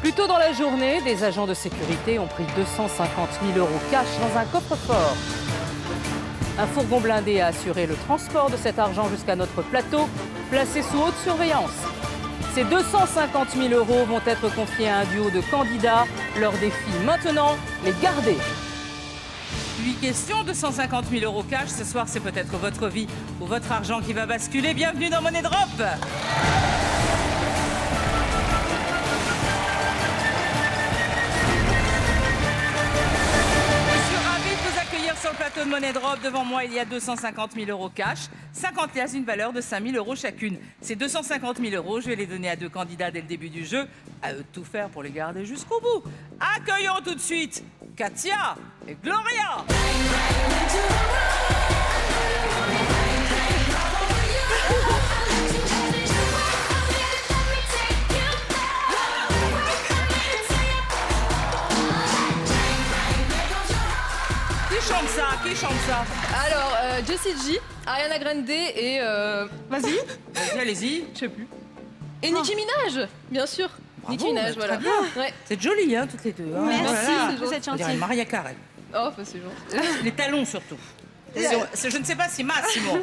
Plus tôt dans la journée, des agents de sécurité ont pris 250 000 € cash dans un coffre-fort. Un fourgon blindé a assuré le transport de cet argent jusqu'à notre plateau, placé sous haute surveillance. Ces 250 000 € vont être confiés à un duo de candidats. Leur défi maintenant, les garder. 8 questions, 250 000 € cash. Ce soir, c'est peut-être votre vie ou votre argent qui va basculer. Bienvenue dans Money Drop. Sur le plateau de Money Drop, devant moi, il y a 250 000 € cash, 50 liasses d'une valeur de 5 000 € chacune. Ces 250 000 €, je vais les donner à 2 candidats dès le début du jeu. À eux de tout faire pour les garder jusqu'au bout. Accueillons tout de suite Katia et Gloria. Qui chante ça? Alors, Jessie J, Ariana Grande et... Vas-y, allez-y. Je sais plus. Et Nicki Minaj, bien sûr. Bravo, Nicki Minaj, très voilà. bien. Ouais. C'est joli, hein, toutes les deux. Hein. Merci, Voilà. vous êtes On dirait gentille. Maria Carey. Oh, bah, c'est gentil. Les talons surtout. Je ne sais pas si Massimo,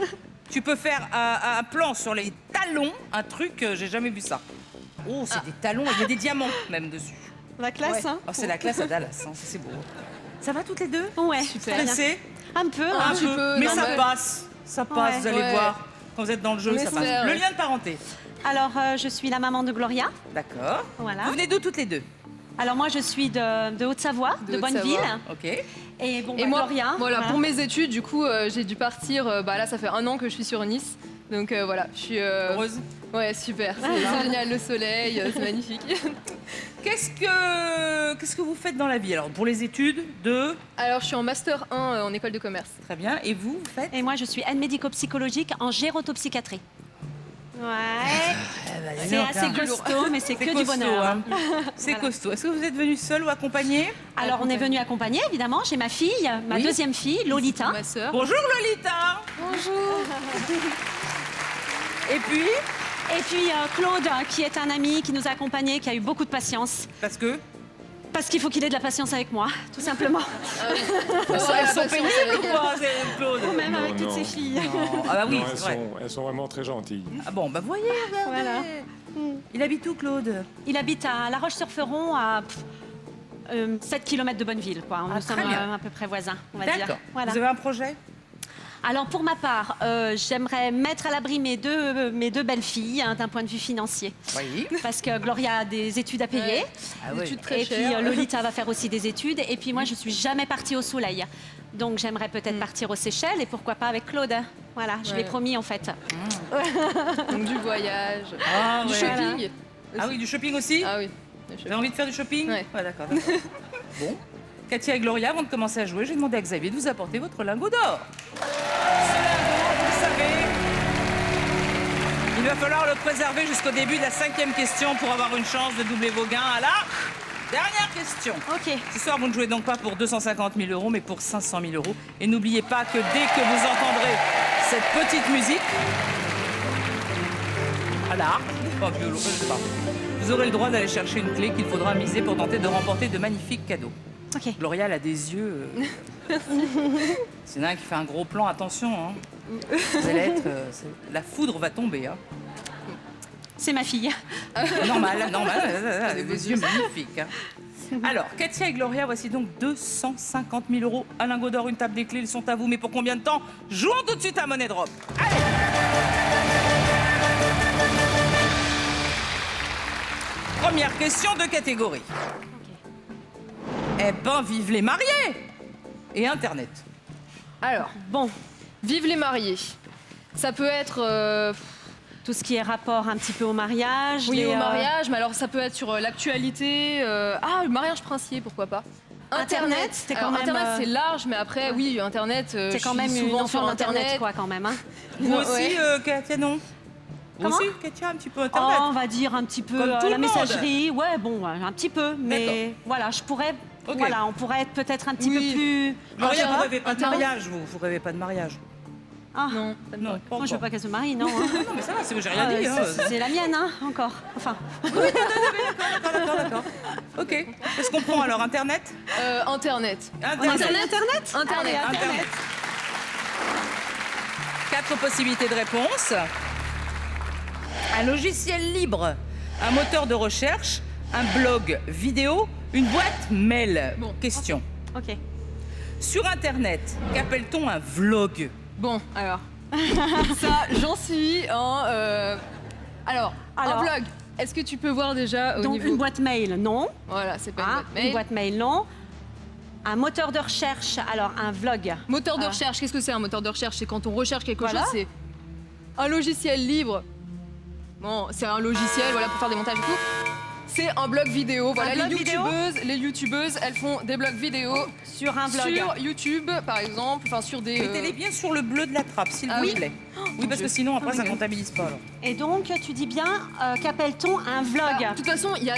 tu peux faire un plan sur les talons, un truc, j'ai jamais vu ça. Oh, c'est des talons, il y a des diamants même dessus. La classe, Ouais. hein? Oh, c'est la classe à Dallas, hein, c'est beau. Ça va toutes les deux? Ouais, Super. très bien. Stressé? Un peu, Un hein. petit peu, mais non, ça mais- passe. Ça passe, Ouais. vous allez Ouais. voir. Quand vous êtes dans le jeu, On ça passe. espère, Le ouais. lien de parenté. Alors, je suis la maman de Gloria. D'accord. Voilà. Vous venez d'où toutes les deux? Alors, moi, je suis de Haute-Savoie, de Haute-Savoie. Bonneville. Ok. Et bon, Et bah, moi, Gloria. voilà, pour mes études, du coup, j'ai dû partir. Là, ça fait 1 an que je suis sur Nice. Donc voilà, je suis... Heureuse. Ouais, super. C'est génial, le soleil, c'est magnifique. Qu'est-ce que vous faites dans la vie? Alors, pour les études de... Alors, je suis en Master 1 en école de commerce. Très bien. Et vous faites? Et moi, je suis aide médico-psychologique en gérotopsychiatrie. Ouais. C'est assez costaud, mais c'est que du costaud, bonheur. hein. C'est Voilà. costaud. Est-ce que vous êtes venu seul ou accompagné? Alors, on est venu accompagner, évidemment. J'ai ma fille, ma Oui. deuxième fille, Lolita. Ma sœur. Bonjour Lolita. Bonjour. Et puis, Et puis Claude, qui est un ami qui nous a accompagnés, qui a eu beaucoup de patience. parce que Parce qu'il faut qu'il ait de la patience avec moi, tout simplement. elles sont pénibles ou quoi, Claude? Même avec toutes non. ces filles. Non. Ah bah oui, Non, c'est vrai. elles sont vraiment très gentilles. Ah bon, bah voyez, regardez. Voilà. Il habite où, Claude? Il habite à La Roche-sur-Feron, à 7 km de Bonneville, quoi. Ah, Nous sommes très bien. à peu près voisins, on va dire. D'accord. Voilà. Vous avez un projet? Alors pour ma part, j'aimerais mettre à l'abri mes deux belles filles hein, d'un point de vue financier. Oui. Parce que Gloria a des études à payer. Ouais. Ah Des oui. études très Et puis chères. Lolita va faire aussi des études. Et puis moi, je suis jamais partie au soleil. Donc j'aimerais peut-être partir aux Seychelles et pourquoi pas avec Claude. Voilà, je Ouais. l'ai promis en fait. Donc du voyage, Ah, du ouais. shopping. Ah oui, du shopping aussi? Ah oui. Vous avez envie de faire du shopping? Ouais. D'accord. D'accord. Bon. Katia et Gloria, avant de commencer à jouer, j'ai demandé à Xavier de vous apporter votre lingot d'or. Ce lingot, vous le savez, il va falloir le préserver jusqu'au début de la 5e question pour avoir une chance de doubler vos gains à la dernière question. Ok. Ce soir, vous ne jouez donc pas pour 250 000 €, mais pour 500 000 €. Et n'oubliez pas que dès que vous entendrez cette petite musique, à la harpe, pas violon, je sais pas, vous aurez le droit d'aller chercher une clé qu'il faudra miser pour tenter de remporter de magnifiques cadeaux. Ok. Gloria, elle a des yeux. C'est un qui fait un gros plan, attention. Hein. Vous allez être. La foudre va tomber. Hein. C'est ma fille. Normal, normal. Elle a des yeux magnifiques. Hein. Alors, Katia et Gloria, voici donc 250 000 €. Un lingot d'or, une table des clés, ils sont à vous. Mais pour combien de temps? Jouons tout de suite à Money Drop. Allez! Première question de catégorie. Eh ben, vive les mariés! Et Internet. Alors, Bon, vive les mariés. Ça peut être... tout ce qui est rapport un petit peu au mariage. Oui, les, au mariage, mais alors ça peut être sur l'actualité. Le mariage princier, pourquoi pas. Internet, c'est quand Alors, même, Internet, c'est large, mais après, oui, Internet. C'est quand même une souvent enfant sur d'Internet, quoi, quand même. Hein. Vous aussi, Ouais. Katia, non? Vous Comment aussi, Katia, un petit peu Oh, Internet? on va dire un petit peu Comme tout la le monde. messagerie. Ouais, bon, un petit peu. Mais D'accord. voilà, je pourrais. Ok. Voilà, on pourrait être peut-être un petit Oui. peu plus. Gloria, vous Internet. rêvez pas de mariage, vous? Vous rêvez pas de mariage? Ah, Non, Non, pas moi, je veux encore. pas qu'elle se marie, non. Hein. Non, mais ça va, c'est que j'ai rien dit. Hein. C'est la mienne, hein, encore. Enfin. D'accord, d'accord. Ok. Qu'est-ce qu'on prend alors? Internet? Internet. Internet. Internet. Internet. 4 possibilités de réponse. Un logiciel libre, un moteur de recherche, un blog vidéo, une boîte mail. Bon. Question. Ok. Sur Internet, qu'appelle-t-on un vlog? Bon, alors. Ça, j'en suis en. Alors, un blog. Est-ce que tu peux voir déjà au Donc niveau... une boîte mail, non. Voilà, c'est pas une boîte mail. Une boîte mail, non. Un moteur de recherche, alors un vlog. Moteur de recherche, qu'est-ce que c'est un moteur de recherche? C'est quand on recherche quelque Voilà. chose, c'est un logiciel libre. Bon, c'est un logiciel, voilà, pour faire des montages et tout. C'est un blog vidéo. Voilà, blog vidéo les youtubeuses, elles font des blogs vidéo Sur un blog. sur YouTube, par exemple, enfin sur des. Mettez-les bien sur le bleu de la trappe, s'il Ah vous oui. plaît. Oui, parce que sinon, après, Oh, ça oui. comptabilise pas. Alors. Et donc, tu dis bien, qu'appelle-t-on un vlog? De toute façon, il y a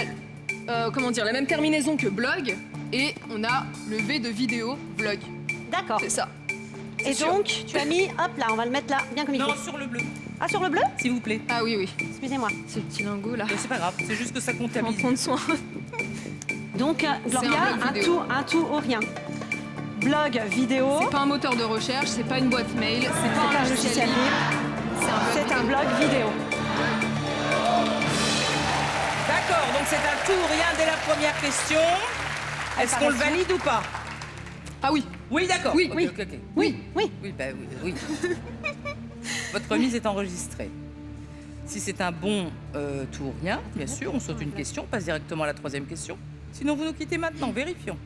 comment dire, la même terminaison que blog et on a le V de vidéo, vlog. D'accord. C'est ça. Et sûr. donc, tu as mis, hop là, on va le mettre là, bien comme il Non, faut. sur le bleu, Ah, sur le bleu? s'il vous plaît. Ah oui, oui. Excusez-moi. Ce petit lingot là. C'est pas grave, c'est juste que ça En comptabilise. prendre soin. Donc, Gloria, un blog vidéo. un tout ou rien. Blog vidéo, C'est pas un moteur de recherche, c'est pas une boîte mail, c'est c'est pas un un logiciel logiciel libre. libre, C'est c'est un blog vidéo. D'accord, donc c'est un tout ou rien dès la première question. Est-ce qu'on le valide ou pas? Ah oui. Oui, d'accord. Oui, Ok, oui. ok, ok. Oui, oui. Oui, bah oui. Votre remise est enregistrée. Si c'est un bon tout ou rien, bien sûr, on saute une question, on passe directement à la troisième question. Sinon, vous nous quittez maintenant, vérifions.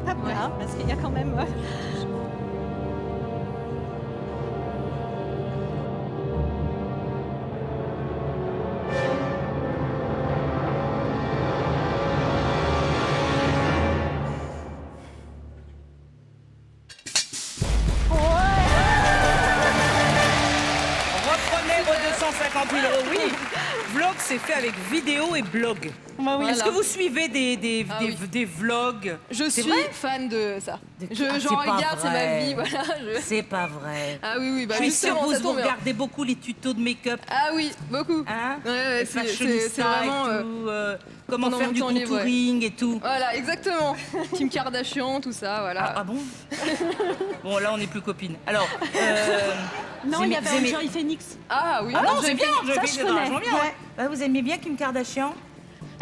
Hop là, parce qu'il y a quand même... Reprenez vos 250 000 €. Oui, vlog, c'est fait avec vidéo et blog. Bah oui. Est-ce que vous suivez des Ah oui. des vlogs? Je C'est suis vrai fan de ça. Ah, J'en c'est pas regarde, c'est ma vrai. vie, voilà. C'est pas vrai. Ah oui, oui, bah Je suis sûre justement, que ça vous tombe bien. regardez beaucoup les tutos de make-up. Ah oui, beaucoup. Hein? Ouais, Les c'est fashionistas vraiment... et tout, comment pendant faire mon du temps libre, contouring et tout. Voilà, exactement. Kim Kardashian, tout ça, voilà. Ah bon? Bon, là, on n'est plus copines. Alors, Non, vous il y aimez- avait vous aimez- Enjoy Phoenix. Ah oui. Ah non, Enjoy c'est bien, Phoenix. Ça, je je connais. bien. Ouais. Ouais. Ah, vous aimez bien Kim Kardashian?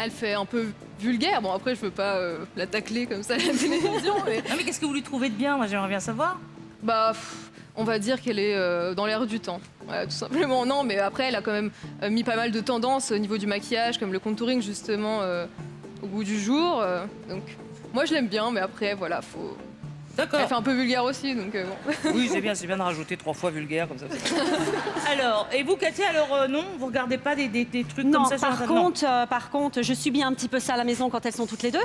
Elle fait un peu vulgaire. Bon, après, je veux pas la tacler comme ça à la télévision, mais... Non, mais qu'est-ce que vous lui trouvez de bien? Moi, j'aimerais bien savoir. Bah, on va dire qu'elle est dans l'air du temps. Ouais, tout simplement, non, mais après, elle a quand même mis pas mal de tendances au niveau du maquillage, comme le contouring, justement, au goût du jour. Donc, moi, je l'aime bien, mais après, voilà, faut... D'accord. Elle fait un peu vulgaire aussi, donc bon. Oui, c'est bien de rajouter 3 fois vulgaire comme ça. Alors, et vous, Katia, alors non, vous regardez pas des trucs Non, comme ça sur Internet? par contre, je subis un petit peu ça à la maison quand elles sont toutes les deux,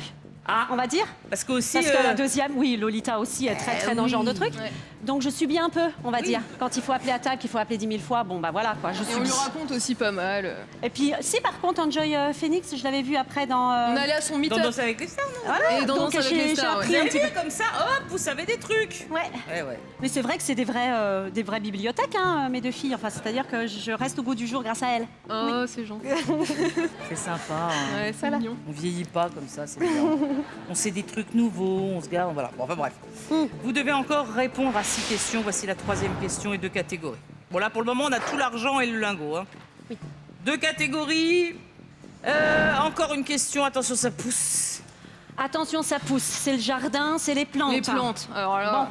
Ah, on va dire. parce que aussi. Parce que la deuxième, oui, Lolita aussi est très dans ce genre de truc. Ouais. Donc je subis un peu, on va Oui. dire. Quand il faut appeler à table, qu'il faut appeler 10 000 fois, bon bah voilà quoi, je Et on subis. lui raconte aussi pas mal. Et puis, si par contre, Enjoy Phoenix, je l'avais vu après dans. On allait à son Dans meet-up. Danse avec les stars, non? Voilà, Et dans donc Danse avec les j'ai stars, appris Vous un avez petit vu comme ça, hop, vous savez des trucs. peu. Ouais. Ouais. Mais c'est vrai que c'est des vraies bibliothèques, hein, mes deux filles. Enfin, c'est-à-dire que je reste au goût du jour grâce à elles. Oh, c'est gentil. C'est sympa. Hein. Ouais, c'est mignon. On vieillit pas comme ça, c'est bien. On sait des trucs nouveaux, on se garde, voilà. Bon, enfin bref. Vous devez encore répondre à 6 questions. Voici la 3e question et 2 catégories. Bon, là, pour le moment, on a tout l'argent et le lingot. Hein. Oui. 2 catégories. Encore une question. Attention, ça pousse. Attention, ça pousse. C'est le jardin, c'est les plantes. Les plantes. Alors là.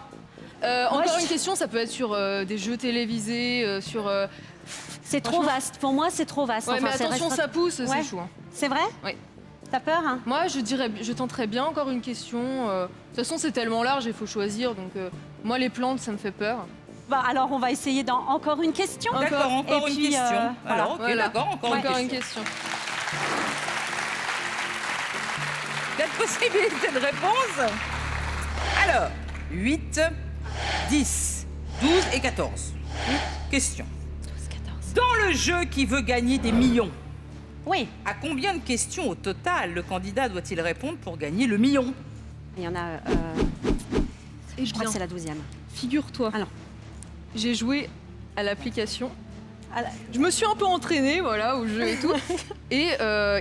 Encore je- une question, ça peut être sur des jeux télévisés, sur. C'est trop Franchement- vaste. Pour moi, c'est trop vaste. Ouais, Enfin, mais c'est attention, restreint. ça pousse, Ouais. c'est chou. Hein. C'est vrai? Oui. T'as peur, hein? Moi, je tenterais bien encore une question. De toute façon, c'est tellement large, il faut choisir. Donc, moi, les plantes, ça me fait peur. Bah, alors, on va essayer dans encore une question. D'accord, encore Et une puis, question. voilà. Alors, ok, Voilà. d'accord, encore une une question. question. 4 possibilités de réponse. Alors, 8, 10, 12 et 14. Question. 14. Dans le jeu qui veut gagner des millions, Oui, à combien de questions au total le candidat doit-il répondre pour gagner le million? il y en a. Et Je crois que c'est la 12e. Figure-toi Alors. j'ai joué à l'application. Ah, Je me suis un peu entraînée, voilà, au jeu et tout. Et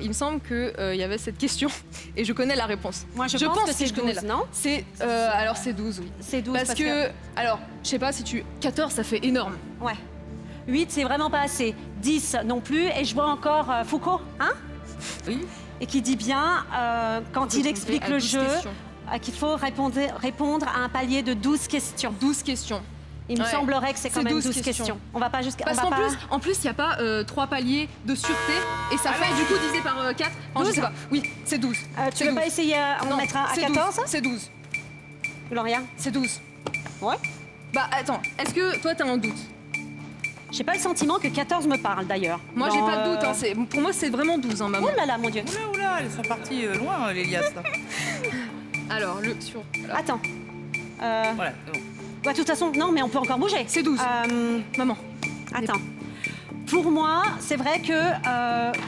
il me semble qu'il y avait cette question. Et je connais la réponse. Moi, je pense que c'est je connais 12, non? C'est, alors c'est 12, oui. C'est 12 Parce que, alors, je sais pas si tu... 14, ça fait énorme. Ouais. 8, c'est vraiment pas assez. 10 non plus. Et je vois encore Foucault, hein? Oui. Et qui dit bien, quand il explique le jeu, qu'il faut répondre à un palier de 12 questions. 12 questions. Il me Ouais. semblerait que c'est quand C'est même 12 12 questions. On va pas jusqu'à... Parce on va qu'en pas... plus, il n'y a pas 3 paliers de sûreté. Et ça fait du coup divisé par 4. Enfin, je sais pas. Oui, c'est 12. tu C'est veux 12. pas essayer à en Non, mettre un à c'est 14? 12. C'est 12. Gloria? C'est 12. Ouais. Bah attends, est-ce que toi t'as un doute? J'ai pas le sentiment que 14 me parle d'ailleurs. Moi j'ai pas de doute, hein, pour moi c'est vraiment 12, hein, maman. Oh là là, mon Dieu. Oula, oula, elles sont parties loin, les liasses. là. Alors, le sur. Voilà. Attends. Voilà, c'est bon. Bah, de toute façon, non, mais on peut encore bouger. C'est 12. Maman. Attends. Pour moi, c'est vrai que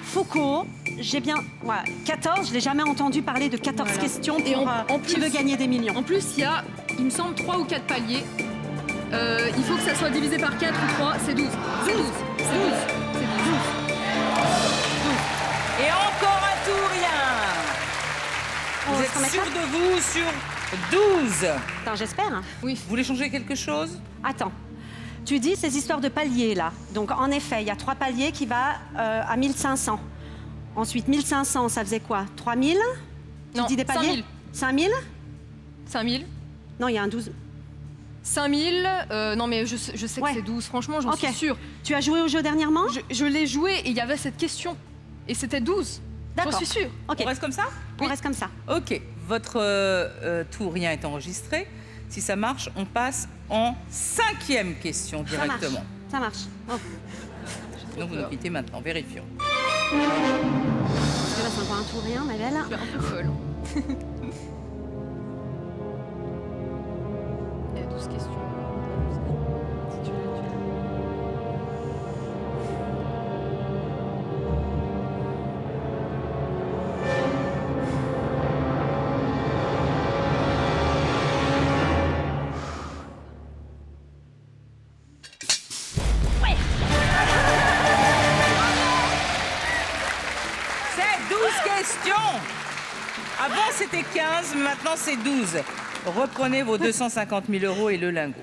Foucault, j'ai bien... Ouais, 14, je l'ai jamais entendu parler de 14 Voilà. questions Et pour en qui plus- veut gagner des millions. En plus, il y a, il me semble, 3 ou 4 paliers. Il faut que ça soit divisé par 4 ou 3, c'est 12. C'est 12. C'est 12. C'est 12. Et encore un tour, rien. On Vous va se êtes remettre sûr là de vous sur 12. Attends, j'espère. Oui. Vous voulez changer quelque chose? Attends. Tu dis ces histoires de paliers, là. Donc, en effet, il y a 3 paliers qui va à 1500. Ensuite, 1500, ça faisait quoi? 3000? Tu Non, dis des paliers? 5000. 5000? 5000. Non, il y a un 12. 5000. Non, mais je sais Ouais. que c'est 12, franchement, j'en Ok. suis sûre. Tu as joué au jeu dernièrement? Je l'ai joué et il y avait cette question. Et c'était 12. J'en D'accord. suis sûre. Ok, On reste comme ça? on reste comme ça. Ok, votre tour rien est enregistré. Si ça marche, on passe en 5e question directement. Ça marche. Oh. Donc vous nous quittez maintenant, vérifions. Parce que là, c'est encore un tour rien, ma belle. Je suis un peu folle. Il y a 12 questions. Si tu veux, C'est 12 questions. Avant c'était 15, maintenant c'est 12. Reprenez vos 250 000 € et le lingot.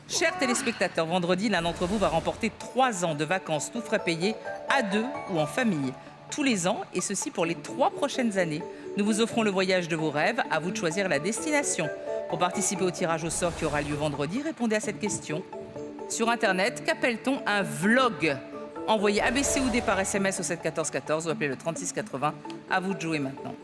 Chers téléspectateurs, vendredi, l'un d'entre vous va remporter 3 ans de vacances tout frais payés à 2 ou en famille. Tous les ans, et ceci pour les 3 prochaines années. Nous vous offrons le voyage de vos rêves, à vous de choisir la destination. Pour participer au tirage au sort qui aura lieu vendredi, répondez à cette question. Sur Internet, qu'appelle-t-on un vlog? Envoyez ABC ou D par SMS au 7 14 14 ou appelez le 36 80. À vous de jouer maintenant.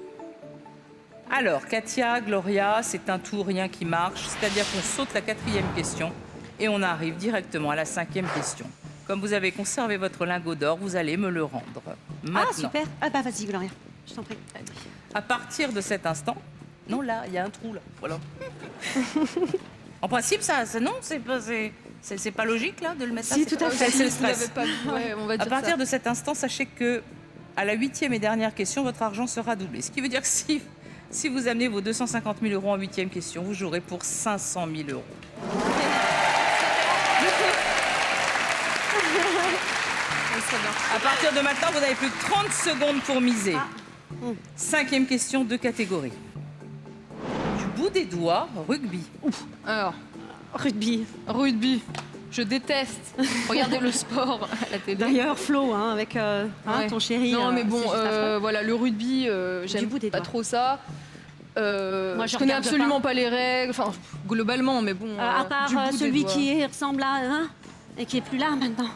Alors, Katia, Gloria, c'est un tout rien qui marche, c'est-à-dire qu'on saute la 4e question et on arrive directement à la 5e question. Comme vous avez conservé votre lingot d'or, vous allez me le rendre. Maintenant, Ah, super. Ah, bah, vas-y, Gloria. Je t'en prie. à partir de cet instant... Non, là, il y a un trou, là. Voilà. En principe, non, c'est pas logique, là, de le mettre là. Si, c'est tout à pas- fait. C'est le vous l'avez stress. pas vu. Ouais, on va À dire partir ça. de cet instant, sachez que à la 8e et dernière question, votre argent sera doublé. Ce qui veut dire que si vous amenez vos 250 000 € en 8e question, vous jouerez pour 500 000 €. À partir de maintenant, vous n'avez plus que 30 secondes pour miser. 5e question, 2 catégories. Du bout des doigts, rugby. Alors, Rugby. rugby. Je déteste regarder le sport à la télé. D'ailleurs, Flo, hein, avec Ouais. ton chéri. Non, mais bon, c'est juste affreux. voilà, le rugby, j'aime bout des pas doigts. trop ça. Moi, je connais regarde absolument pas. pas les règles, enfin, globalement, mais bon. À part du bout des celui doigts. qui ressemble à... Hein, et qui est plus là, maintenant.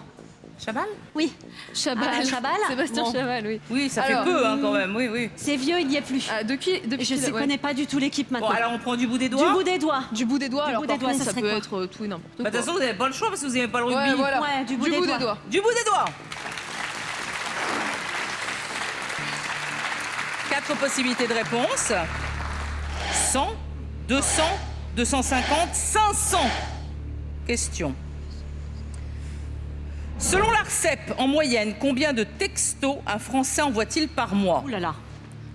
Chabal? Oui. Chabal. Chabal. Sébastien Bon. Chabal, oui. Oui, ça Alors, fait peu, hein, quand même. Oui, oui. C'est vieux, il n'y est plus. Depuis Je qu'il a- ne connais pas du tout l'équipe Bon, maintenant. alors on prend du bout des doigts. Du bout des doigts. Du bout des doigts, Du alors bout par des doigts, contre, ça ça serait peut quoi être tout et n'importe Bah, quoi. de toute façon, vous n'avez pas le choix parce que vous n'aimez pas le rugby. Ouais, voilà. Ouais, du bout des doigts. Du bout des doigts. 4 possibilités de réponse. 100, 200, 250, 500 questions. Selon l'ARCEP, en moyenne, combien de textos un Français envoie-t-il par mois? Ouh là là.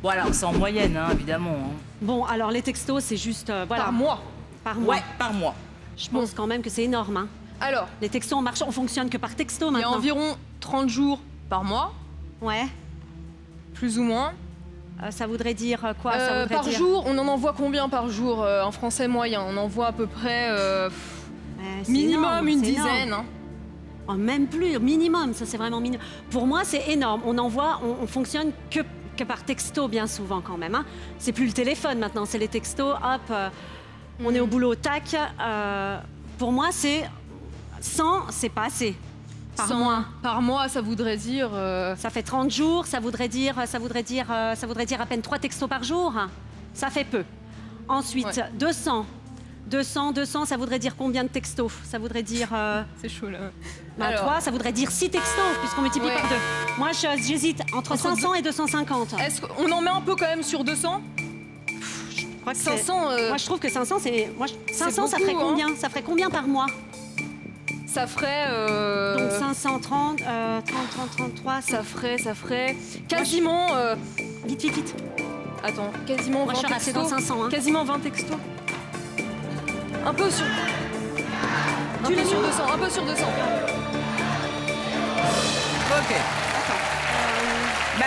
Voilà, c'est en moyenne, hein, évidemment. hein. Bon, alors les textos, c'est juste... voilà. Par mois. Par mois. Ouais, par mois. Je pense quand même que c'est énorme. Hein. Alors, Les textos, on fonctionne que par texto il y a maintenant. environ 30 jours par mois, Ouais. plus ou moins. Ça voudrait dire quoi ça voudrait Par dire... jour, on en envoie combien par jour en français moyen? On envoie à peu près Ouais, c'est minimum énorme, une c'est énorme. dizaine. Hein. Oh, même plus, minimum, ça c'est vraiment minimum. Pour moi, c'est énorme. On fonctionne que par texto bien souvent quand même. Hein. C'est plus le téléphone maintenant, c'est les textos. Hop, on est au boulot, tac. Pour moi, c'est 100, c'est pas assez. Par 100 mois. Par mois, ça voudrait dire. Ça fait 30 jours, ça voudrait dire à peine 3 textos par jour. Ça fait peu. Ensuite, Ouais. 200, ça voudrait dire combien de textos? Ça voudrait dire C'est chaud là. 3, ça voudrait dire 6 textos, puisqu'on multiplie Ouais. par 2. Moi, j'hésite entre 500 et 250. Est-ce qu'on en met un peu quand même sur 200? Je crois que c'est- 500, Moi, je trouve que 500, c'est... 500, ça ferait beaucoup, hein. combien? Ça ferait combien par mois? ça ferait. Donc 530, 33, ça ferait quasiment. Vite. Attends, quasiment Moi, 20 je suis restée dans textos. 500. Hein. Quasiment 20 textos. Un peu sur. Un Tu peu les sur mets 200, un peu sur 200. Ok. Bah,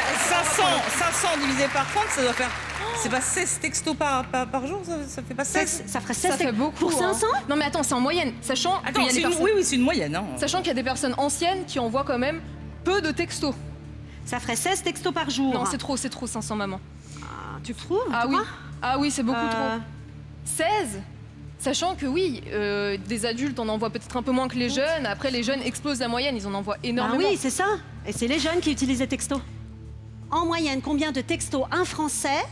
500 divisé par 30, ça doit faire... C'est pas 16 textos par jour, ça fait pas 16? Ça ferait 16 Ça fait beaucoup. Pour 500 hein. Non mais attends, c'est en moyenne. Sachant qu'il Attends, y a des personnes... oui, c'est une moyenne. Hein. Sachant qu'il y a des personnes anciennes qui envoient quand même peu de textos. Ça ferait 16 textos par jour. Non, c'est trop 500 maman. Ah, tu trouves? Ah tu oui. crois Ah oui, c'est beaucoup Euh, trop. 16. Sachant que oui, des adultes en envoient peut-être un peu moins que les jeunes. Après, les jeunes explosent la moyenne, ils en envoient Bah énormément. oui, c'est ça. Et c'est les jeunes qui utilisent les textos. En moyenne, combien de textos un Français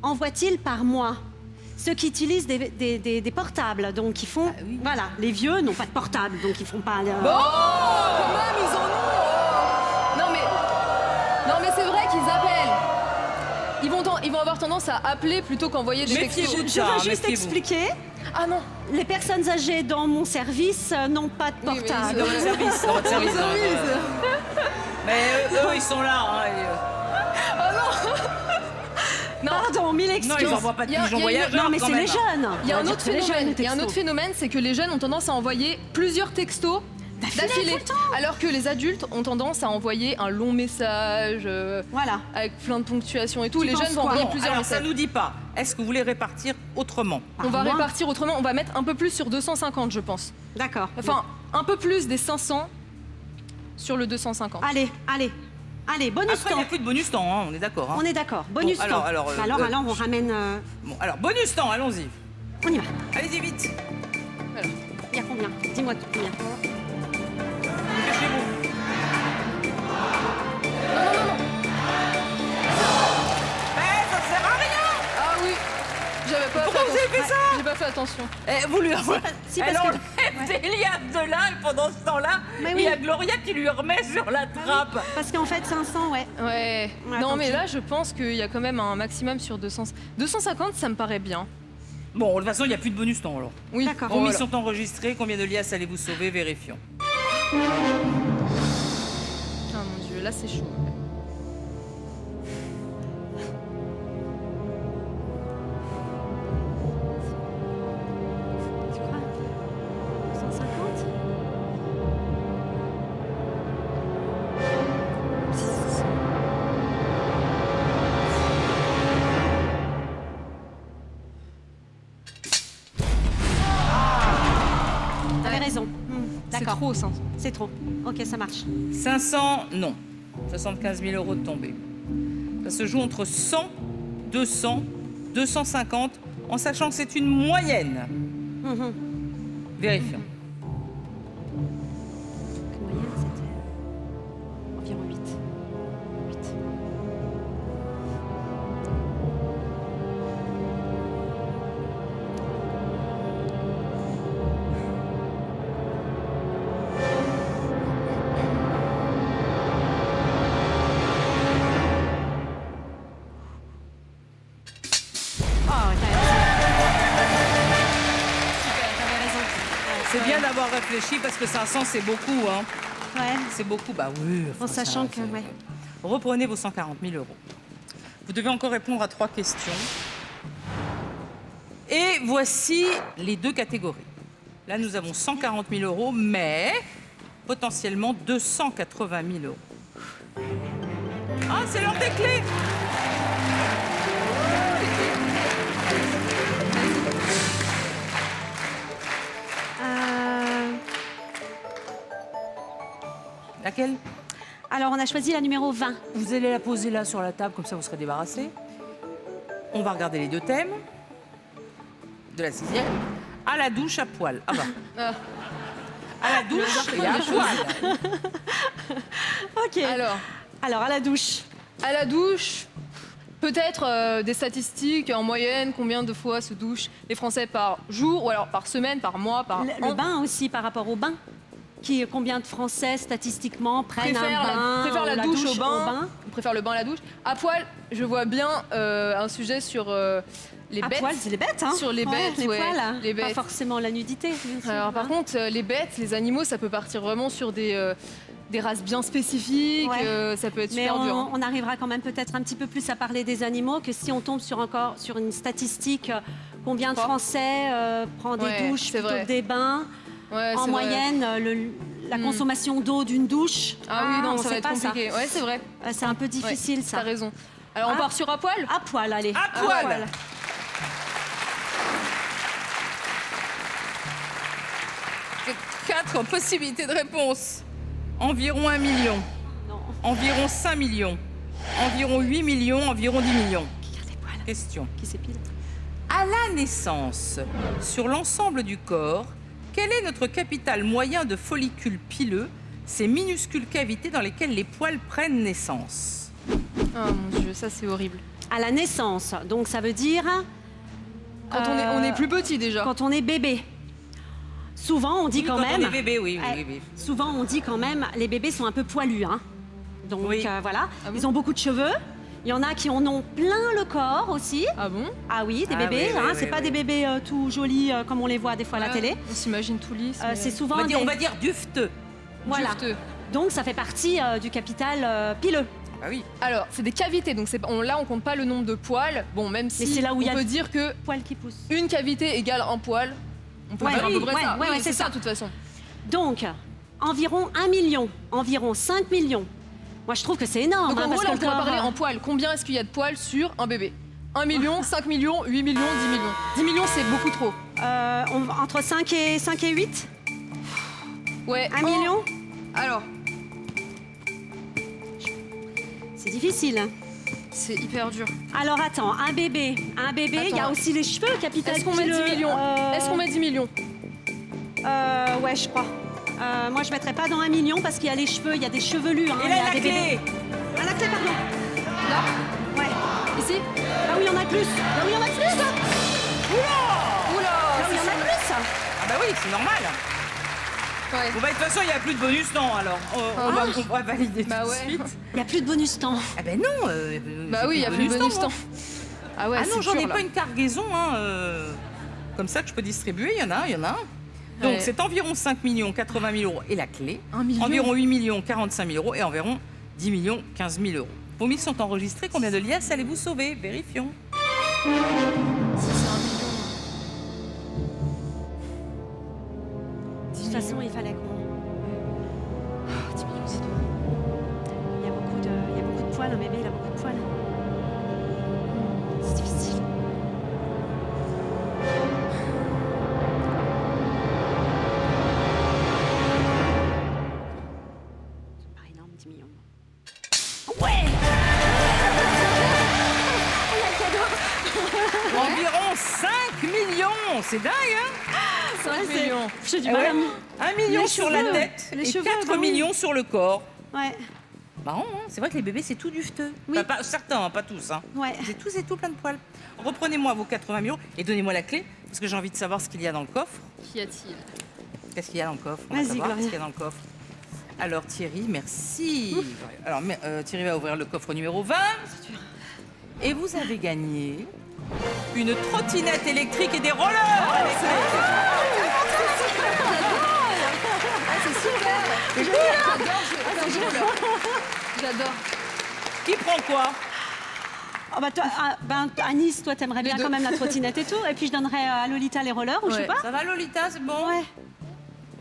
envoie-t-il par mois? Ceux qui utilisent des portables, donc ils font... oui. Voilà, les vieux n'ont pas de portable, donc ils font pas... Oh, quand même, ils en ont. Non mais c'est vrai qu'ils appellent. Ils vont avoir tendance à appeler plutôt qu'envoyer des textos. Méfiez-vous de Je ça, veux juste méfiez-vous. expliquer, Ah non. les personnes âgées dans mon service n'ont pas de Oui, mais portable. Dans votre service, dans votre service. Mais eux, ils sont là. Hein, Non. Pardon, mille Non, excuses. ils n'envoient pas de Il y a- pigeons il y a une- voyageurs. Non, mais quand c'est même. les jeunes. Il y a On un va autre dire que les jeunes, phénomène. les Il y a un textos. autre phénomène, c'est que les jeunes ont tendance à envoyer plusieurs textos d'affilée, tout le temps. alors que les adultes ont tendance à envoyer un long message Voilà. avec plein de ponctuation et tout. Tu Les penses jeunes vont quoi? envoyer Bon, plusieurs alors, ça messages. nous dit pas. Est-ce que vous voulez répartir autrement? On va Par mois. répartir autrement. On va mettre un peu plus sur 250, je pense. D'accord. Enfin, un peu plus des 500 sur le 250. Allez, bonus Après, il temps. n'y a plus de bonus temps, hein, on est d'accord. Hein. On est d'accord. Bonus Bon, temps. alors, Alors, on ramène... Bon, alors, bonus temps, allons-y. On y va. Allez-y vite. Il y a combien? Dis-moi combien. Dépêchez-vous. Mais ça sert à rien. Ah oui, j'avais pas Pourquoi fait vous avez attention. fait ça? J'ai pas fait attention. Vous lui Si, Elle parce que- enlève des liades de là et pendant ce temps-là, Mais il oui. y a Gloria qui lui remet sur la trappe. Parce qu'en fait, 500, ouais. Ouais. Ouais, Non tant mais pis. là, je pense qu'il y a quand même un maximum sur 200. 250, ça me paraît bien. Bon, de toute façon, il n'y a plus de bonus temps alors. Oui. D'accord. Combien Voilà. sont enregistrés? Combien de liasses allez-vous sauver? Vérifions. Ah mon dieu, là c'est chaud. Tu crois 150? T'avais raison. C'est D'accord. trop, ça. C'est trop. Ok, ça marche. 500, non. 75 000 euros de tombée. Ça se joue entre 100, 200, 250, en sachant que c'est une moyenne. Mhm. Vérifions. La moyenne, c'était environ 8. 8. C'est bien d'avoir réfléchi parce que 500, c'est beaucoup. Hein. Ouais. C'est beaucoup, bah oui. En sachant que, ouais. Reprenez vos 140 000 euros. Vous devez encore répondre à 3 questions. Et voici les 2 catégories. Là, nous avons 140 000 euros, mais potentiellement 280 000 euros. Ah, c'est l'heure des clés. Laquelle? Alors, on a choisi la numéro 20. Vous allez la poser là sur la table, comme ça vous serez débarrassé. On va regarder les deux thèmes de la 6e. À la douche, à poil. Ah bah. À la douche et à poil. Ok. Alors, à la douche. À la douche, peut-être des statistiques en moyenne, combien de fois se douchent les Français par jour, ou alors par semaine, par mois, par Le an. bain aussi, par rapport au bain. Combien de Français, statistiquement, prennent préfère la douche au bain. bain. On préfère le bain à la douche. À poil, je vois bien un sujet sur les À bêtes. poil, c'est les bêtes, hein. Sur les bêtes, les ouais, poils. les Pas bêtes. forcément la nudité, bien sûr. Alors par hein. contre, les bêtes, les animaux, ça peut partir vraiment sur des races bien spécifiques. Ouais. Ça peut être Mais super dur. on arrivera quand même peut-être un petit peu plus à parler des animaux que si on tombe sur une statistique, combien de Quoi Français prend des Ouais, douches c'est plutôt vrai. que des bains. Ouais, En c'est vrai. moyenne, la consommation d'eau d'une douche. Ah oui, non, on ça va sait être pas compliqué. Ouais, c'est vrai. C'est un peu difficile, T'as ça. raison. Alors on Ah. part sur à poil. À poil, allez. À poil. Quatre possibilités de réponse. Environ 1 million, Non. environ 5 millions, environ 8 millions, environ 10 millions. Qui garde les poils Question. Qui s'épile. À la naissance, sur l'ensemble du corps, quel est notre capital moyen de follicules pileux, ces minuscules cavités dans lesquelles les poils prennent naissance? Oh mon Dieu, ça c'est horrible. À la naissance, donc ça veut dire Quand on est plus petit déjà. quand on est bébé. Souvent, on dit Oui, quand quand même. on est bébé, oui, oui, Eh, oui. Souvent, on dit quand même, les bébés sont un peu poilus, hein. Donc Oui. voilà, Ah bon ils ont beaucoup de cheveux. Il y en a qui en ont plein le corps aussi. Ah bon? Ah oui, des Ah bébés, oui, oui, hein, oui, c'est pas oui. des bébés tout jolis comme on les voit des fois à la Ouais, télé. On s'imagine tout lisse. mais- C'est souvent On des... va dire dufteux. Voilà. Dufteux. Donc ça fait partie du capital pileux. Ah oui. Alors, c'est des cavités, donc là on compte pas le nombre de poils. Bon, même si c'est là où il y on a- peut dire que Poils qui poussent. une cavité égale un poil. On peut Ouais, dire à oui, peu près ouais, ça. ouais, Oui, ouais, c'est ça. de toute façon. Donc, environ 1 million, environ 5 millions. Moi, je trouve que c'est énorme. Donc en hein, gros, parce là, que on pourrait le corps, parler en poils. Combien est-ce qu'il y a de poils sur un bébé? 1 million, 5 millions, 8 millions, 10 millions. 10 millions, c'est beaucoup trop. entre 5 et 8 Ouais. 1 million Alors, C'est difficile. c'est hyper dur. Alors attends, un bébé, il y a Attends. aussi les cheveux, capital Est-ce qu'on met 10 pileux. millions Est-ce qu'on met 10 millions Ouais, je crois. Moi, je mettrais pas dans 1 million parce qu'il y a les cheveux, il y a des chevelus. Hein, Et il y là, a la des clé. bébés. Ah, la clé, pardon. Là Ouais. Ici Là où il y en a plus. Là où il y en a plus. Là Oula où il y en a plus. Ah bah oui, c'est normal. Ouais. Bon bah de toute façon, il n'y a plus de bonus temps alors. On va valider Bah tout de ouais. suite. Il y a plus de bonus temps. Ah ben non. Bah j'ai oui, il y a plus de bonus temps. Ah ouais, Ah non, c'est j'en ai dur, là. pas une cargaison comme ça que je peux distribuer. Il y en a, il y en a. Donc Ouais. c'est environ 5 millions 80 000 euros et la clé. 1 million. Environ 8 millions 45 000 euros et environ 10 millions 15 000 euros. Vos mises sont enregistrées. Combien de liasses allez-vous sauver? Vérifions. Si c'est 1 million. De toute façon, il fallait qu'on... 10 millions, c'est tout. Il y a beaucoup de poils, un bébé, il a beaucoup de poils. C'est difficile. C'est pas énorme, 10 millions. Environ 5 millions. C'est dingue, hein? 5 millions. J'ai du Ah mal ouais. à me- 1 million Les sur la cheveux. tête Les et cheveux, 4 bah oui. millions sur le corps. Ouais, Marrant, hein, c'est vrai que les bébés, c'est tout dufteux. Oui. Enfin, pas, certains, hein, pas tous. Hein. ouais. C'est tous et tout plein de poils. Reprenez-moi vos 80 millions et donnez-moi la clé, parce que j'ai envie de savoir ce qu'il y a dans le coffre. Qu'y a-t-il? Qu'est-ce qu'il y a dans le coffre? On va Vas-y, savoir Gloria. ce qu'il y a dans le coffre. Alors Thierry, merci. Alors Thierry va ouvrir le coffre numéro 20. Et vous avez gagné une trottinette électrique et des rollers avec C'est super. J'adore. J'adore. Qui prend quoi? Oh, bah, toi, à Nice, toi, t'aimerais bien deux. quand même la trottinette et tout. Et puis je donnerais à Lolita les rollers, ou je sais Ouais. pas. Ça va, Lolita, c'est bon? Ouais.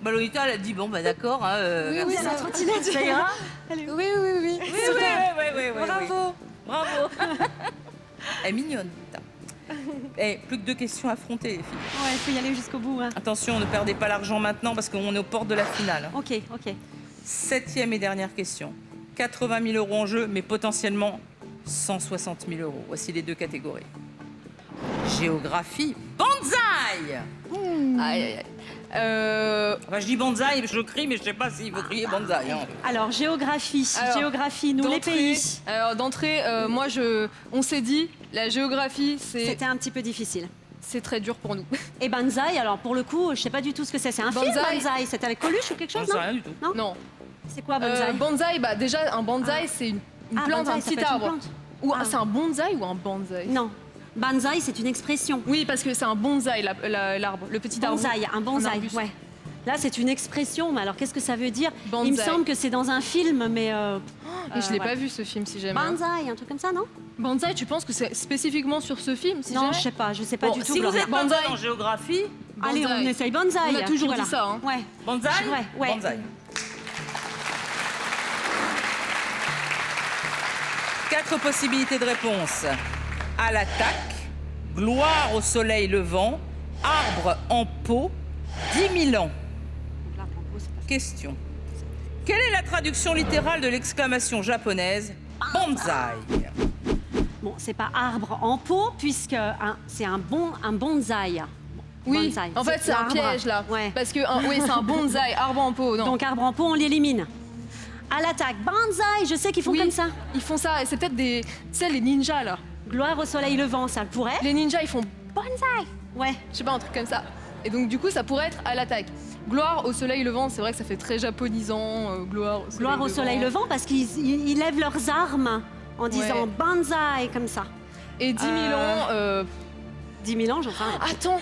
Bah, Lolita, elle a dit, bon, bah d'accord. Hein, Oui, C'est la trottinette. ça ira? Oui, oui, oui. Oui, oui. Bravo. Bravo. Elle est mignonne, Lolita. Eh, plus que 2 questions à affronter, les filles. Ouais, il faut y aller jusqu'au bout. Hein. Attention, ne perdez pas l'argent maintenant parce qu'on est aux portes de la finale. Hein. Ok, ok. 7e et dernière question. 80 000 euros en jeu, mais potentiellement 160 000 euros. Voici les 2 catégories. Géographie, bonsaï. Aïe, aïe, aïe. Enfin, je dis bonsaï, je crie, mais je sais pas s'il faut crier bonsaï. Hein. Alors, géographie. Alors, Géographie, nous, les pays. Alors, d'entrée, moi, on s'est dit, la géographie, C'était un petit peu difficile. c'est très dur pour nous. Et Banzai, alors pour le coup, je sais pas du tout ce que c'est. C'est un film, Banzai. Banzai. C'était avec Coluche ou quelque J'en chose, sais non? rien du tout. Non. C'est quoi Banzai? Bonsaï, bah déjà, un bonsaï, c'est une plante, Banzai, un ça petit peut être une arbre. plante. Ou Ah. c'est un bonsaï ou un bonsaï? Non. Banzai, c'est une expression. Oui, parce que c'est un bonsaï, l'arbre, le petit arbre. Bonsaï, un bonsaï, arbuste. ouais. Là, c'est une expression, mais alors qu'est-ce que ça veut dire? Banzai. Il me semble que c'est dans un film, mais. Et je l'ai ouais. pas vu ce film, si jamais. Banzai, un truc comme ça, non? Bonsaï, tu penses que c'est spécifiquement sur ce film, si Non, jamais? je sais pas Bon, du tout. si vous Gloria. êtes pas Bonsaï. bonne en géographie, Allez, on Banzai. essaye Banzai. On a toujours Puis dit ça, hein. Ouais. bonsaï, Ouais. bonsaï. 4 possibilités de réponse. À l'attaque, gloire au soleil levant, arbre en pot, 10 000 ans. Question. Quelle est la traduction littérale de l'exclamation japonaise bonsaï? Bon, c'est pas arbre en pot, puisque c'est un bonsaï. Oui, Bonsaï. en fait, c'est un l'arbre. piège, là. Ouais. Parce que, oui, c'est un bonsaï, arbre en pot, non. Donc arbre en pot, on l'élimine. À l'attaque, banzai, je sais qu'ils font Oui, comme ça. Ils font ça, et c'est peut-être des... Tu sais, les ninjas, là. Gloire au soleil levant, ça le pourrait. Les ninjas, ils font bonsaï. Ouais. Je sais pas, un truc comme ça. Et donc, du coup, ça pourrait être à l'attaque. Gloire au soleil levant, c'est vrai que ça fait très japonisant. Gloire au soleil levant, parce qu'ils lèvent leurs armes en disant Ouais. banzai, comme ça. Et 10 000 ans... 10 000 ans, j'en sais rien. Attends.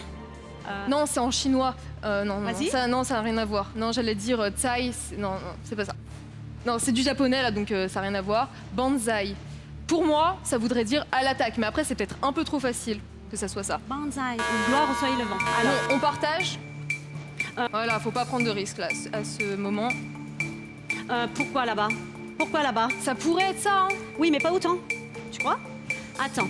Non, c'est en chinois. Non, Vas-y. ça n'a rien à voir. Non, j'allais dire tsai. Non, c'est pas ça. Non, c'est du japonais, là, donc ça n'a rien à voir. Banzai. Pour moi, ça voudrait dire à l'attaque. Mais après, c'est peut-être un peu trop facile que ça soit ça. Banzai, ou gloire au soleil levant. Alors, on partage. Voilà, faut pas prendre de risques, là, à ce moment. Pourquoi là-bas? Pourquoi là-bas? Ça pourrait être ça, hein. Oui, mais pas autant. Tu crois? Attends.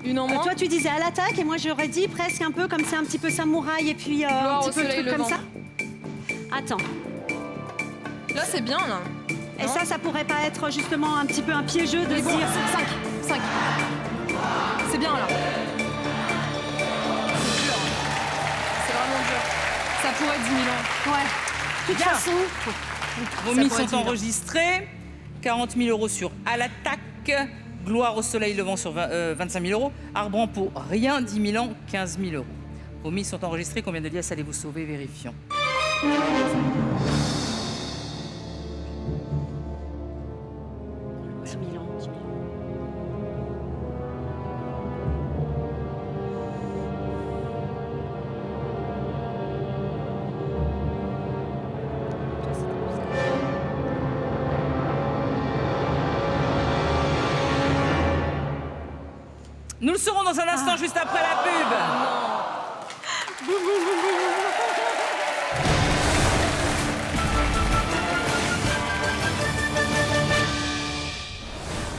Une en moins. Toi, tu disais à l'attaque, et moi, j'aurais dit presque un peu comme c'est un petit peu samouraï, et puis un Gloire petit au peu le soleil truc comme levant. ça. Attends. Là, c'est bien, là. Et Non. ça pourrait pas être justement un petit peu un piégeux de Mais se bon, dire... 5. C'est bien, là. C'est vraiment dur. Ça pourrait être 10 000 ans. Ouais. De toute Bien. façon, Vos Ça mises pourrait être sont 10 000 ans. enregistrées. 40 000 euros sur à l'attaque. Gloire au soleil levant sur 25 000 euros. Arbre en pot, rien, 10 000 ans, 15 000 euros. Vos mises sont enregistrées. Combien de liasses allez vous sauver? Vérifions. 10 000 ans, 10 000 ans. Nous le saurons dans un instant, juste après la pub.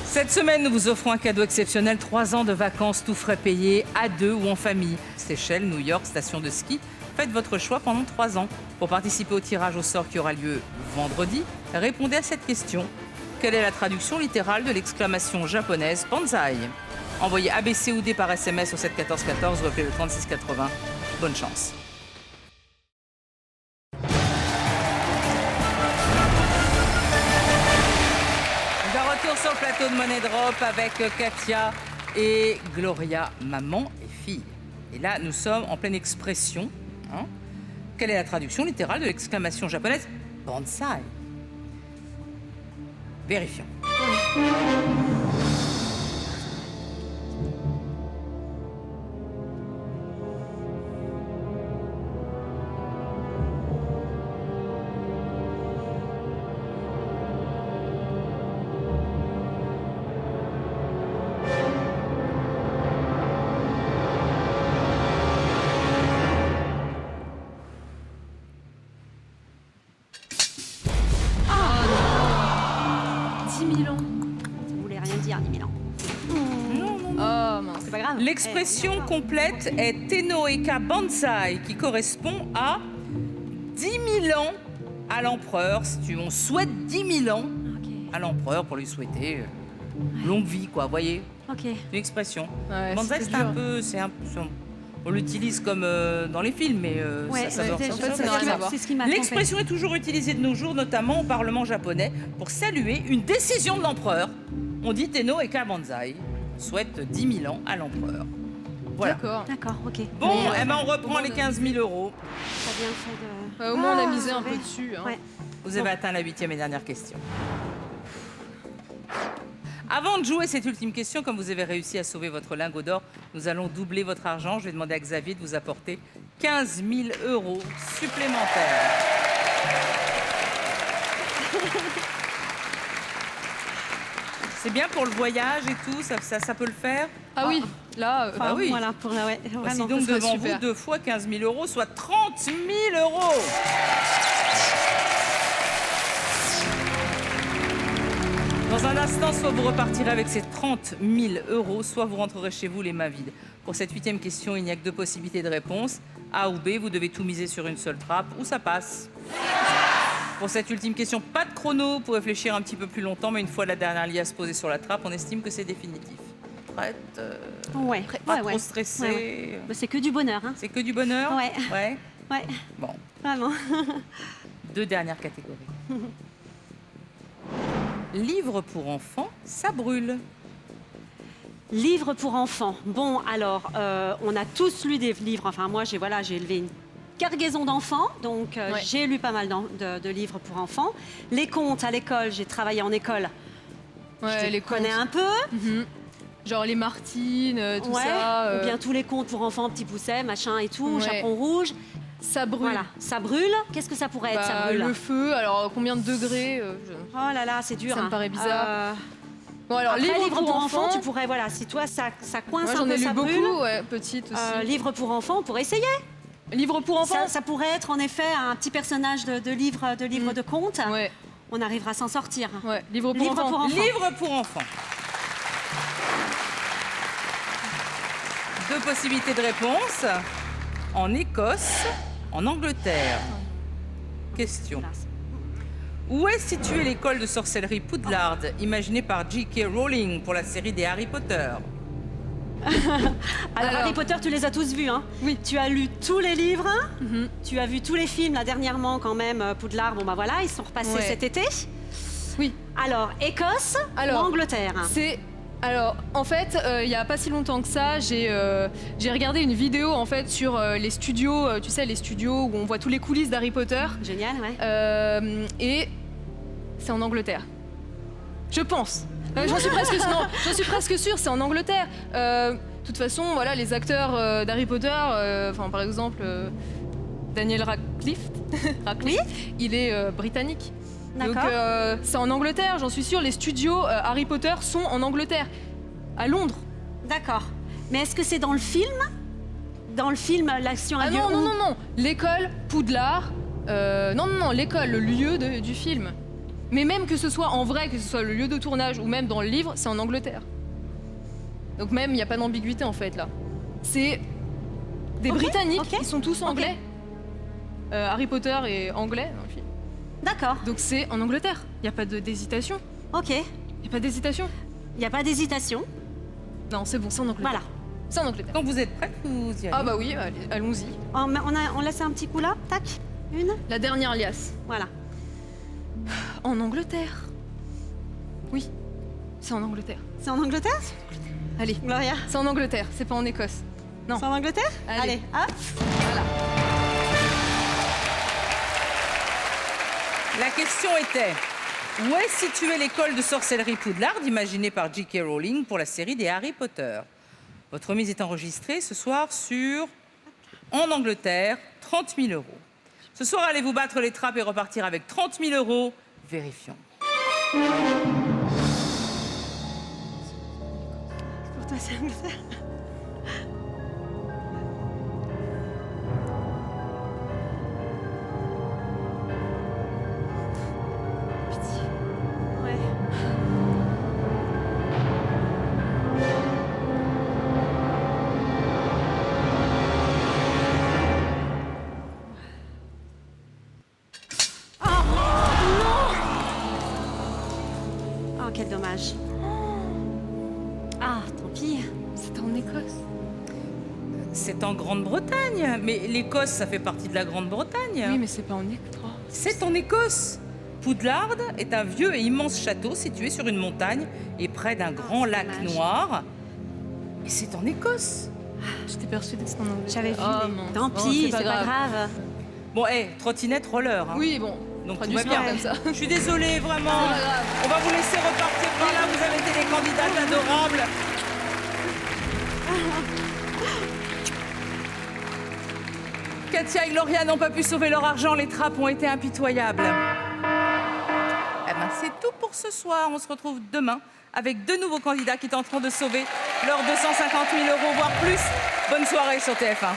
Cette semaine, nous vous offrons un cadeau exceptionnel, 3 ans de vacances, tout frais payés, à 2 ou en famille. Seychelles, New York, station de ski. Faites votre choix pendant 3 ans. Pour participer au tirage au sort qui aura lieu vendredi, répondez à cette question. Quelle est la traduction littérale de l'exclamation japonaise banzai? Envoyez ABC ou D par SMS au 7 14 14 ou appelez le 36 80. Bonne chance. De retour sur le plateau de Money Drop avec Katia et Gloria, maman et fille. Et là, nous sommes en pleine expression. Hein. Quelle est la traduction littérale de l'exclamation japonaise banzai? Vérifions. 10 000 ans. Ça voulait rien dire, 10 000 ans. Oh mince. C'est pas grave. L'expression complète est Tenoeka Banzai, qui correspond à 10 000 ans à l'empereur. On souhaite 10 000 ans Ok. à l'empereur pour lui souhaiter longue vie, quoi, vous voyez. Ok. Une expression. Ouais, Banzai, c'était c'est un dur. peu... On l'utilise comme dans les films, mais Ouais, ça ouais, veut en fait, ça ça veut n'a rien dire à voir. c'est ce qui m'a trompée. L'expression est toujours utilisée de nos jours, notamment au Parlement japonais, pour saluer une décision de l'empereur. On dit Tenoeka Banzai. On souhaite 10 000 ans à l'empereur. Voilà. D'accord. D'accord, ok. Bon, Mais, eh ben, on reprend bon, les 15 000 euros. T'as bien fait de... Au moins, on a misé Ah, un peu ouais. dessus. Hein. Ouais. Vous avez atteint la 8e et dernière question. Avant de jouer cette ultime question, comme vous avez réussi à sauver votre lingot d'or, nous allons doubler votre argent. Je vais demander à Xavier de vous apporter 15 000 euros supplémentaires. C'est bien pour le voyage et tout, ça peut le faire. Ah oui, là, Enfin, Ah oui. Voilà, pour la... Ouais, Voici vraiment. donc ce serait devant super. vous 2 fois 15 000 euros, soit 30 000 euros. Dans un instant, soit vous repartirez avec ces 30 000 euros, soit vous rentrerez chez vous les mains vides. Pour cette 8e question, il n'y a que 2 possibilités de réponse. A ou B, vous devez tout miser sur une seule trappe, ou ça passe. Pour cette ultime question, pas de chrono pour réfléchir un petit peu plus longtemps, mais une fois la dernière liasse posée sur la trappe, on estime que c'est définitif. Prête Ouais, Pas ouais, trop ouais. stressée. Ouais, ouais. Bah, c'est que du bonheur, hein. C'est que du bonheur. Ouais. Ouais. Ouais, Bon, vraiment. 2 dernières catégories. Livre pour enfants, ça brûle. Livres pour enfants. Bon, alors, on a tous lu des livres. Enfin, moi, j'ai élevé une cargaison d'enfants, donc Ouais. j'ai lu pas mal de livres pour enfants. Les contes à l'école, j'ai travaillé en école. Ouais, je les connais contes. un peu. Mhm. Genre les Martines, tout Ouais, ça. ou bien tous les contes pour enfants, Petit Pousset, machin et tout, Ouais. Chaperon rouge. Ça brûle. Voilà, ça brûle. Qu'est-ce que ça pourrait être, ça Bah, brûle? le feu, alors combien de degrés Oh là là, c'est dur. Ça me hein. paraît bizarre. Bon, alors, Après, livre livre pour enfants, tu pourrais, voilà, si toi ça coince moi un j'en peu, ai lu ça brûle. beaucoup, ouais, petite aussi. Livre pour enfants, on pourrait essayer. Livre pour enfants Ça pourrait être en effet un petit personnage de livre de conte. Ouais, On arrivera à s'en sortir. ouais, livre pour Livre enfants. pour enfants. Livre pour enfants. 2 possibilités de réponse. En Écosse, en Angleterre. Question. Voilà. Où est située l'école de sorcellerie Poudlard, imaginée par J.K. Rowling pour la série des Harry Potter? Alors, Harry Potter, tu les as tous vus, hein? Oui. Tu as lu tous les livres, Mhm. tu as vu tous les films, là, dernièrement, quand même, Poudlard, bon, bah voilà, ils sont repassés Ouais. cet été. Oui. Alors, Écosse Alors, ou Angleterre? C'est. Alors, en fait, il n'y a pas si longtemps que ça, j'ai regardé une vidéo en fait sur les studios, tu sais, les studios où on voit tous les coulisses d'Harry Potter, Génial, ouais. et c'est en Angleterre. Je pense. J'en suis presque non, j'en suis presque sûre, c'est en Angleterre. De toute façon, voilà, les acteurs d'Harry Potter, enfin par exemple Daniel Radcliffe, il est britannique. Donc D'accord. c'est en Angleterre, j'en suis sûre. Les studios Harry Potter sont en Angleterre, à Londres. D'accord. Mais est-ce que c'est dans le film? Dans le film, l'action a Ah lieu non, où? non, non, non. L'école Poudlard. Non, non, non, l'école, le lieu du film. Mais même que ce soit en vrai, que ce soit le lieu de tournage ou même dans le livre, c'est en Angleterre. Donc même, il n'y a pas d'ambiguïté en fait là. C'est des Ok, Britanniques, ok, ils sont tous ok. anglais. Harry Potter est anglais dans le film. D'accord. Donc c'est en Angleterre. Il n'y a pas d'hésitation. Ok. Il n'y a pas d'hésitation. Il n'y a pas d'hésitation. Non, c'est bon, c'est en Angleterre. Voilà. C'est en Angleterre. Quand vous êtes prête, vous y allez. Ah bah oui, allons-y. On laisse un petit coup là. Tac. Une. La dernière liasse. Voilà. En Angleterre. Oui, c'est en Angleterre. C'est en Angleterre? Allez, Gloria. c'est en Angleterre, c'est pas en Écosse. Non. C'est en Angleterre? Allez. hop. La question était: où est située l'école de sorcellerie Poudlard, imaginée par J.K. Rowling pour la série des Harry Potter? Votre mise est enregistrée ce soir sur, en Angleterre, 30 000 euros. Ce soir, allez-vous battre les trappes et repartir avec 30 000 euros? Vérifions. Pour toi, c'est Angleterre. Pitié. Ouais. quel dommage. Ah, tant pis. C'était en Écosse. C'est en Grande-Bretagne. Mais l'Écosse, ça fait partie de la Grande-Bretagne. Oui, mais c'est pas en Écosse. C'est en Écosse. Poudlard est un vieux et immense château situé sur une montagne et près d'un grand lac dommage. noir. Et c'est en Écosse. J'étais persuadée que c'était en Angleterre. J'avais vu. Oh, mais mince. tant Bon, pis, c'est pas grave. Bon, trottinette roller. hein. Oui, bon. Donc fera tout du va sport bien. comme ça. Je suis désolée, vraiment. C'est pas grave. On va vous laisser repartir par là. Vous avez été des candidates adorables. Katia et Gloria n'ont pas pu sauver leur argent. Les trappes ont été impitoyables. Eh ben, c'est tout pour ce soir. On se retrouve demain avec 2 nouveaux candidats qui tenteront de sauver leurs 250 000 €, voire plus. Bonne soirée sur TF1.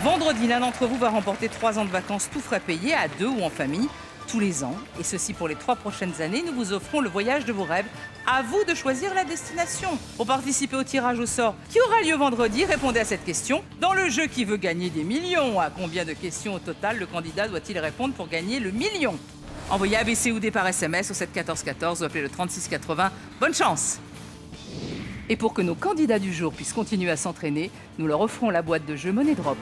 Vendredi, l'un d'entre vous va remporter 3 ans de vacances tout frais payés à 2 ou en famille tous les ans. Et ceci pour les 3 prochaines années. Nous vous offrons le voyage de vos rêves. À vous de choisir la destination. Pour participer au tirage au sort qui aura lieu vendredi, répondez à cette question. Dans le jeu qui veut gagner des millions, à combien de questions au total le candidat doit-il répondre pour gagner le million? Envoyez ABC ou D par SMS au 7 14 14 ou appelez le 36 80. Bonne chance! Et pour que nos candidats du jour puissent continuer à s'entraîner, nous leur offrons la boîte de jeu Money Drop.